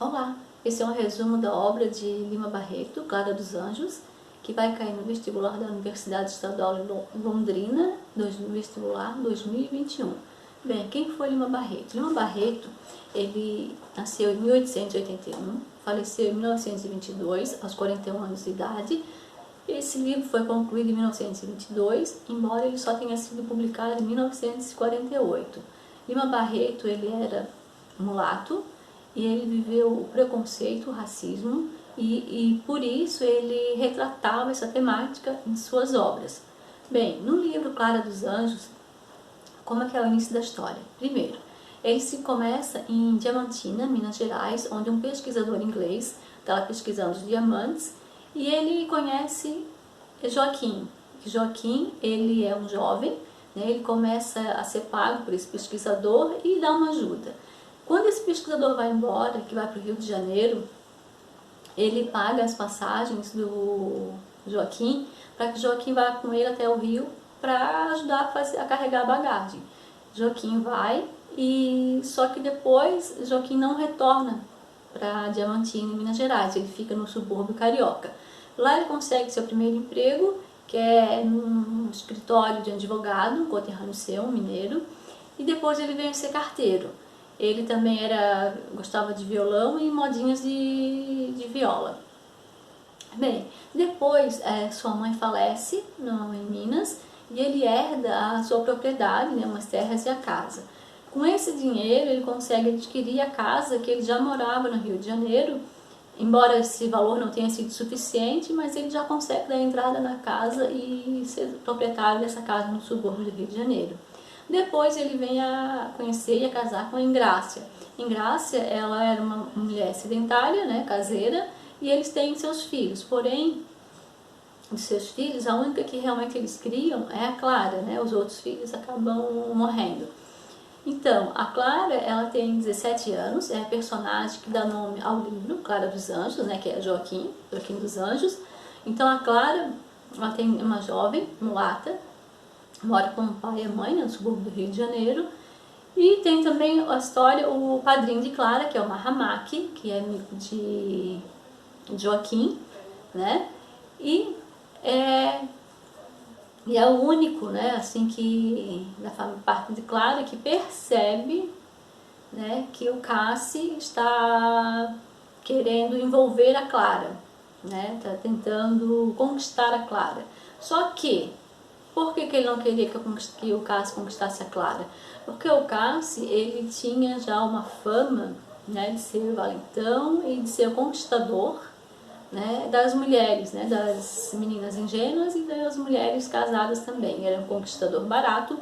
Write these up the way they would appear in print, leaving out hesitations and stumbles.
Olá, esse é um resumo da obra de Lima Barreto, Clara dos Anjos, que vai cair no vestibular da Universidade Estadual de Londrina, vestibular 2021. Bem, quem foi Lima Barreto? Lima Barreto, ele nasceu em 1881, faleceu em 1922, aos 41 anos de idade. Esse livro foi concluído em 1922, embora ele só tenha sido publicado em 1948. Lima Barreto, ele era mulato, e ele viveu o preconceito, o racismo, e por isso ele retratava essa temática em suas obras. Bem, no livro Clara dos Anjos, como é que é o início da história? Primeiro, ele se começa em Diamantina, Minas Gerais, onde um pesquisador inglês estava pesquisando os diamantes, e ele conhece Joaquim. Joaquim, ele é um jovem, né, ele começa a ser pago por esse pesquisador e dá uma ajuda. Quando esse pesquisador vai embora, que vai para o Rio de Janeiro, ele paga as passagens do Joaquim para que Joaquim vá com ele até o Rio para ajudar a carregar a bagagem. Joaquim vai, e só que depois Joaquim não retorna para Diamantina, em Minas Gerais, ele fica no subúrbio carioca. Lá ele consegue seu primeiro emprego, que é num escritório de advogado, um conterrâneo seu, um mineiro, e depois ele vem ser carteiro. Ele também gostava de violão e modinhas de viola. Bem, depois sua mãe falece em Minas e ele herda a sua propriedade, né, umas terras e a casa. Com esse dinheiro ele consegue adquirir a casa que ele já morava no Rio de Janeiro, embora esse valor não tenha sido suficiente, mas ele já consegue dar entrada na casa e ser proprietário dessa casa no subúrbio do Rio de Janeiro. Depois ele vem a conhecer e a casar com a Engrácia. Engrácia, ela era uma mulher sedentária, né, caseira, e eles têm seus filhos. Porém, dos seus filhos, a única que realmente eles criam é a Clara, né? Os outros filhos acabam morrendo. Então, a Clara, ela tem 17 anos, é a personagem que dá nome ao livro, Clara dos Anjos, né, que é Joaquim dos Anjos. Então, a Clara, ela tem uma jovem, mulata, mora com o pai e a mãe, no subúrbio do Rio de Janeiro. E tem também a história, o padrinho de Clara, que é o Mahamaki, que é amigo de Joaquim, né? E é o único, né, assim, que da parte de Clara, que percebe, né, que o Cassi está querendo envolver a Clara, né? Está tentando conquistar a Clara. Só que por que ele não queria que o Cassi conquistasse a Clara? Porque o Cassi, ele tinha já uma fama, né, de ser valentão e de ser conquistador, né, das mulheres, né, das meninas ingênuas e das mulheres casadas também. Ele era um conquistador barato,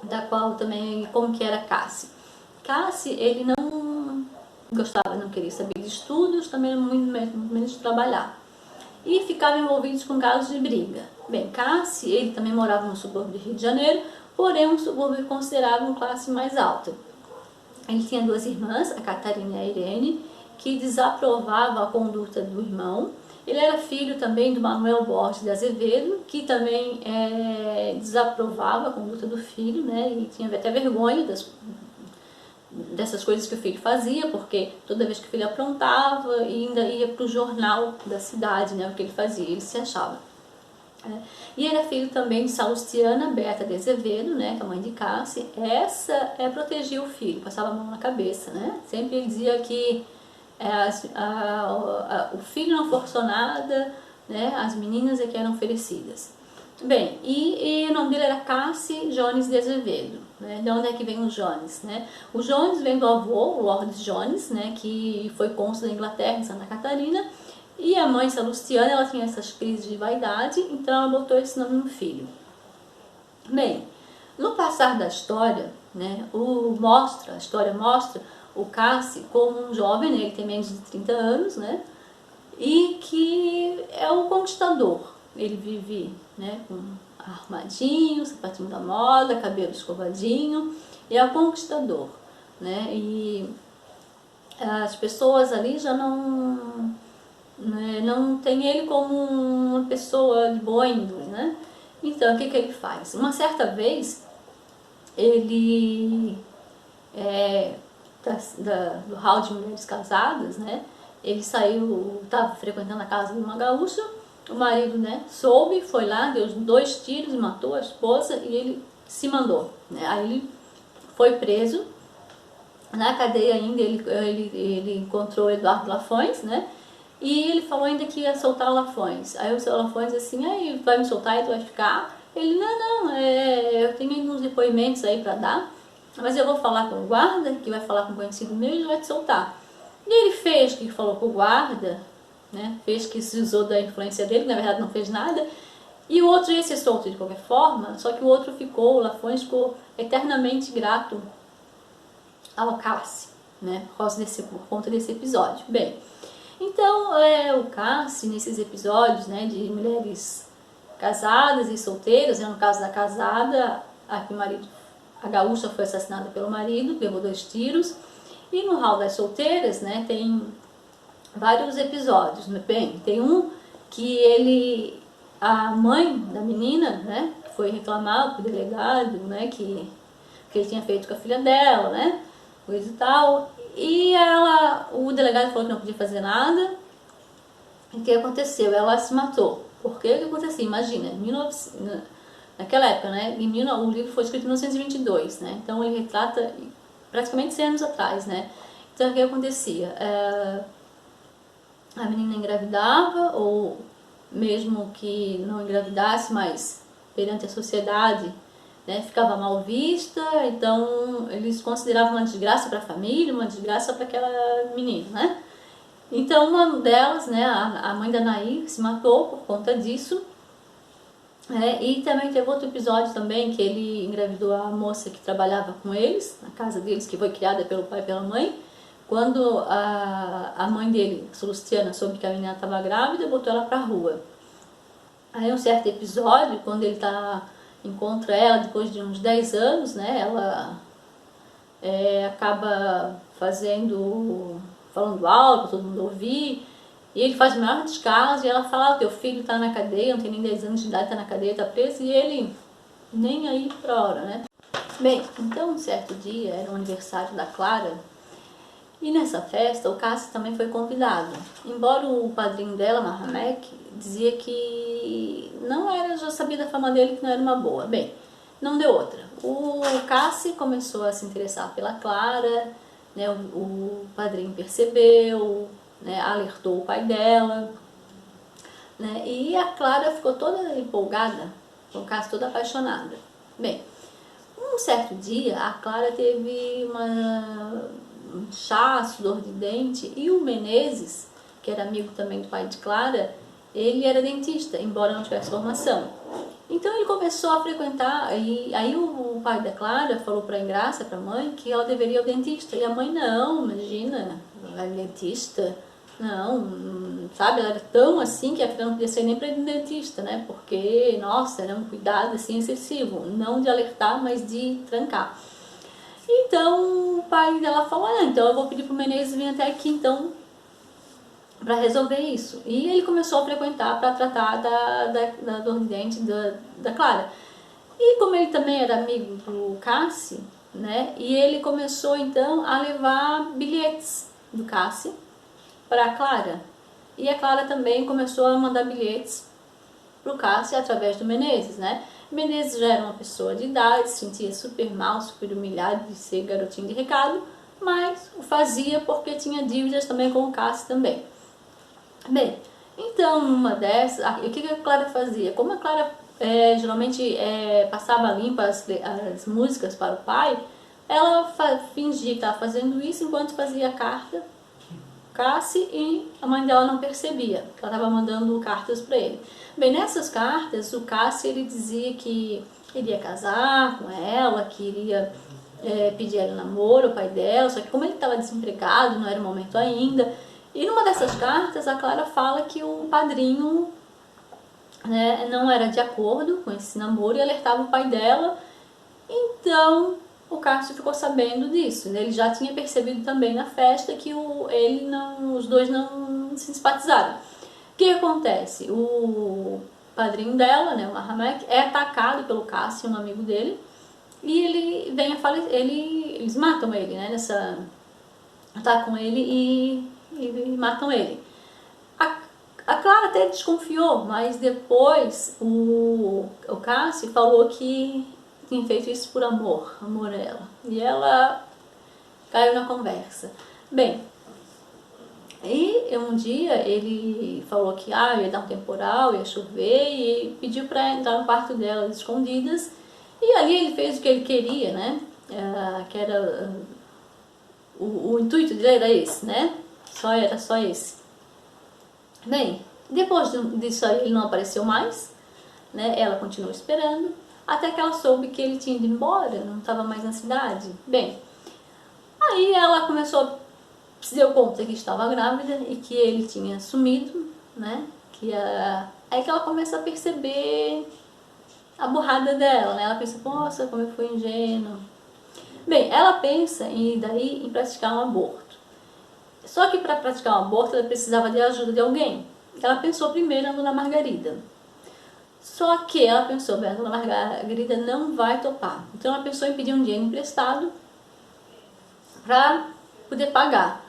da qual também, como que era Cassi. Cassi, ele não gostava, não queria saber de estudos, também muito menos de trabalhar. E ficava envolvido com casos de briga. Bem, Cassi, ele também morava no subúrbio do Rio de Janeiro, porém um subúrbio considerado uma classe mais alta. Ele tinha duas irmãs, a Catarina e a Irene, que desaprovavam a conduta do irmão. Ele era filho também do Manuel Borges de Azevedo, que também desaprovava a conduta do filho, né, e tinha até vergonha dessas coisas que o filho fazia, porque toda vez que o filho aprontava, e ainda ia para o jornal da cidade, né, o que ele fazia, ele se achava. E era filho também de Salustiana Berta de Azevedo, né, que é a mãe de Cassi. Essa protegia o filho, passava a mão na cabeça, né? Sempre ele dizia que o filho não forçou nada, né, as meninas é que eram oferecidas. Bem, e o nome dele era Cassi Jones de Azevedo, né? De onde é que vem o Jones, né? O Jones vem do avô, o Lord Jones, né, que foi cônsul da Inglaterra em Santa Catarina, e a mãe Salustiana, ela tinha essas crises de vaidade, então ela botou esse nome no filho. Bem, no passar da história, né, a história mostra o Cassi como um jovem, né, ele tem menos de 30 anos, né, e que é o conquistador. Ele vive, né, com armadinho, sapatinho da moda, cabelo escovadinho, e é o conquistador, né, e as pessoas ali já não tem ele como uma pessoa de boa índole, né? Então, o que ele faz? Uma certa vez, ele do hall de mulheres casadas, né? Ele saiu, estava frequentando a casa de uma gaúcha, o marido, né, soube, foi lá, deu 2 tiros e matou a esposa e ele se mandou, né? Aí ele foi preso, na cadeia ainda ele encontrou o Eduardo Lafões, né? E ele falou ainda que ia soltar o Lafões. Aí o seu Lafões assim, aí vai me soltar e tu vai ficar? Ele, não, eu tenho ainda uns depoimentos aí pra dar, mas eu vou falar com o guarda, que vai falar com um conhecido meu e ele vai te soltar. E ele fez que falou com o guarda, né? Fez que se usou da influência dele, na verdade não fez nada. E o outro ia ser solto de qualquer forma, só que o outro ficou, o Lafões ficou eternamente grato ao Cassi, né? Por conta desse episódio. Bem, então o Cassi, nesses episódios, né, de mulheres casadas e solteiras, né, no caso da casada, a gaúcha foi assassinada pelo marido, levou 2 tiros, e no hall das solteiras, né, tem vários episódios. Bem, tem um que a mãe da menina, né, foi reclamar pro delegado, né, que ele tinha feito com a filha dela, né, coisa e tal, e o delegado falou que não podia fazer nada. E o que aconteceu? Ela se matou. Por que aconteceu? Imagina, naquela época, né, o livro foi escrito em 1922, né, então ele retrata praticamente 100 anos atrás, né. Então o que acontecia? A menina engravidava, ou mesmo que não engravidasse, mas perante a sociedade, né, ficava mal vista, então eles consideravam uma desgraça para a família, uma desgraça para aquela menina, né? Então uma delas, né, a mãe da Nair, se matou por conta disso, né? E também teve outro episódio também que ele engravidou a moça que trabalhava com eles, na casa deles, que foi criada pelo pai e pela mãe. Quando a mãe dele, Solustiana, soube que a menina estava grávida, botou ela pra rua. Aí um certo episódio, quando ele encontra ela depois de uns 10 anos, né, ela acaba falando alto para todo mundo ouvir, e ele faz o maior descaso, e ela fala, teu filho tá na cadeia, não tem nem 10 anos de idade, tá na cadeia, tá preso, e ele nem aí pra hora, né. Bem, então um certo dia, era o aniversário da Clara, e nessa festa o Cassi também foi convidado. Embora o padrinho dela, Mahamek, dizia que já sabia da fama dele, que não era uma boa. Bem, não deu outra. O Cassi começou a se interessar pela Clara, né, o padrinho percebeu, né, alertou o pai dela, né, e a Clara ficou toda empolgada, o Cassi toda apaixonada. Bem, um certo dia a Clara teve um inchaço, dor de dente, e o Menezes, que era amigo também do pai de Clara, ele era dentista, embora não tivesse formação. Então ele começou a frequentar, e aí o pai da Clara falou para a Ingrácia, para a mãe, que ela deveria ir ao dentista. E a mãe, não, imagina, vai ao dentista? Não, sabe, ela era tão assim que a filha não podia sair nem para ir no dentista, né? Porque, nossa, era um cuidado assim excessivo, não de alertar, mas de trancar. Então o pai dela falou, então eu vou pedir pro Menezes vir até aqui então para resolver isso. E ele começou a frequentar para tratar da dor de dente da Clara. E como ele também era amigo do Cassi, né, e ele começou então a levar bilhetes do Cassi para a Clara. E a Clara também começou a mandar bilhetes para o Cassi através do Menezes, né. Menezes já era uma pessoa de idade, se sentia super mal, super humilhado de ser garotinho de recado, mas o fazia porque tinha dívidas também com o Cassi também. Bem, então numa dessas, o que a Clara fazia? Como a Clara geralmente passava limpa as músicas para o pai, ela fingia que estava fazendo isso enquanto fazia a carta Cassi, e a mãe dela não percebia que ela estava mandando cartas para ele. Bem, nessas cartas o Cassi ele dizia que iria casar com ela, que iria pedir ela namoro, o pai dela, só que como ele estava desempregado, não era o momento ainda. E numa dessas cartas a Clara fala que o padrinho, né, não era de acordo com esse namoro e alertava o pai dela. Então o Cássio ficou sabendo disso, né? Ele já tinha percebido também na festa que os dois não se simpatizaram. O que acontece? O padrinho dela, né, o Mahamek, é atacado pelo Cássio, um amigo dele, e ele vem a falecer, eles matam ele, né, atacam ele e matam ele. A Clara até desconfiou, mas depois o Cassie falou que tinha feito isso por amor a ela. E ela caiu na conversa. Bem, e um dia ele falou que ia dar um temporal, ia chover, e pediu para entrar no quarto dela escondidas. E ali ele fez o que ele queria, né? Que era o intuito dele era esse, né? Era só esse. Bem, depois disso aí ele não apareceu mais, né? Ela continuou esperando, até que ela soube que ele tinha ido embora, não estava mais na cidade. Bem, aí ela se deu conta que estava grávida e que ele tinha sumido, né? Aí que ela começa a perceber a burrada dela, né? Ela pensa, nossa, como eu fui ingênua. Bem, ela pensa em praticar um aborto. Só que para praticar um aborto ela precisava de ajuda de alguém. Ela pensou primeiro na Dona Margarida. Só que ela pensou, bem, a Dona Margarida não vai topar. Então ela pensou em pedir um dinheiro emprestado para poder pagar.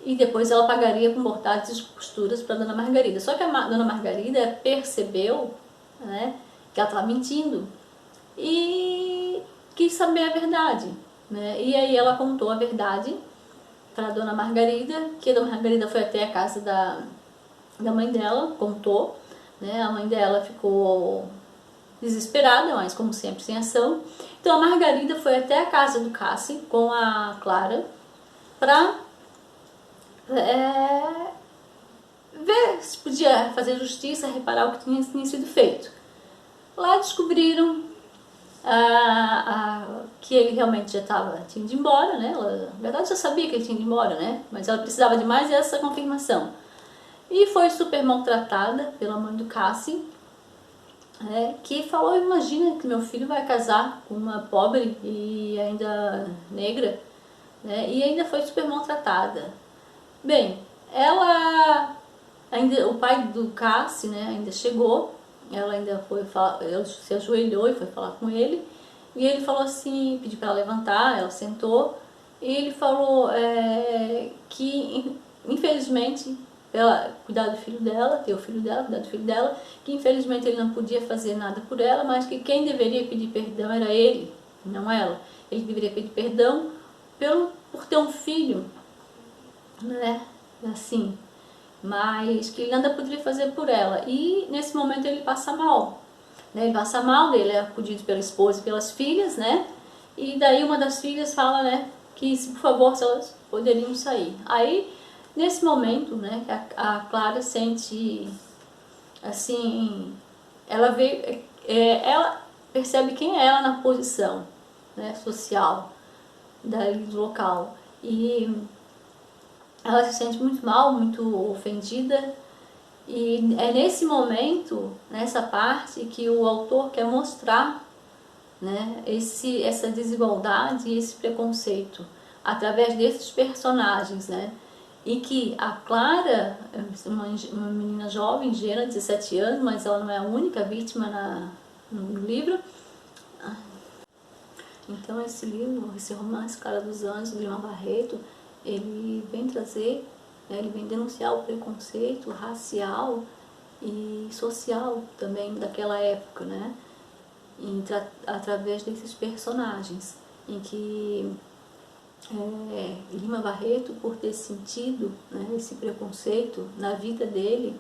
E depois ela pagaria com bordados e costuras para a Dona Margarida. Só que a Dona Margarida percebeu, né, que ela estava mentindo e quis saber a verdade, né? E aí ela contou a verdade para a Dona Margarida, que a Dona Margarida foi até a casa da mãe dela, contou, né? A mãe dela ficou desesperada, mas como sempre sem ação. Então a Margarida foi até a casa do Cassie com a Clara para ver se podia fazer justiça, reparar o que tinha sido feito. Lá descobriram que ele realmente tinha ido embora, né? Ela, na verdade, já sabia que ele tinha ido embora, né? Mas ela precisava de mais essa confirmação. E foi super maltratada pela mãe do Cassie, que falou, imagina que meu filho vai casar com uma pobre e ainda negra, né? E ainda foi super maltratada. Bem, o pai do Cassie, né, ainda chegou, ela ainda ela se ajoelhou e foi falar com ele, e ele falou assim, pediu para ela levantar, ela sentou, e ele falou que infelizmente ela cuidar do filho dela, ter o filho dela, cuidar do filho dela, que infelizmente ele não podia fazer nada por ela, mas que quem deveria pedir perdão era ele, não ela. Ele deveria pedir perdão por ter um filho, né, assim, mas que ele nada poderia fazer por ela. E nesse momento ele passa mal, né? Ele passa mal, ele é acudido pela esposa e pelas filhas, né? E daí uma das filhas fala, né, que se por favor se elas poderiam sair. Aí nesse momento, né, a Clara sente assim, ela percebe quem é ela na posição, né, social do local, e ela se sente muito mal, muito ofendida, e é nesse momento, nessa parte, que o autor quer mostrar, né, essa desigualdade e esse preconceito através desses personagens, né? E que a Clara, uma menina jovem, ingênua, 17 anos, mas ela não é a única vítima no livro. Então esse livro, esse romance Cara dos Anjos, de Lima Barreto, ele vem trazer, ele vem denunciar o preconceito racial e social também daquela época, né? Através desses personagens, em que Lima Barreto, por ter sentido, né, esse preconceito na vida dele,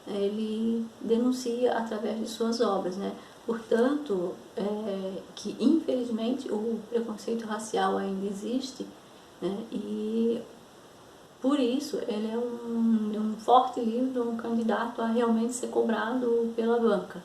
ele denuncia através de suas obras, né? Portanto, que infelizmente o preconceito racial ainda existe, né? E por isso ele é um forte livro, um candidato a realmente ser cobrado pela banca.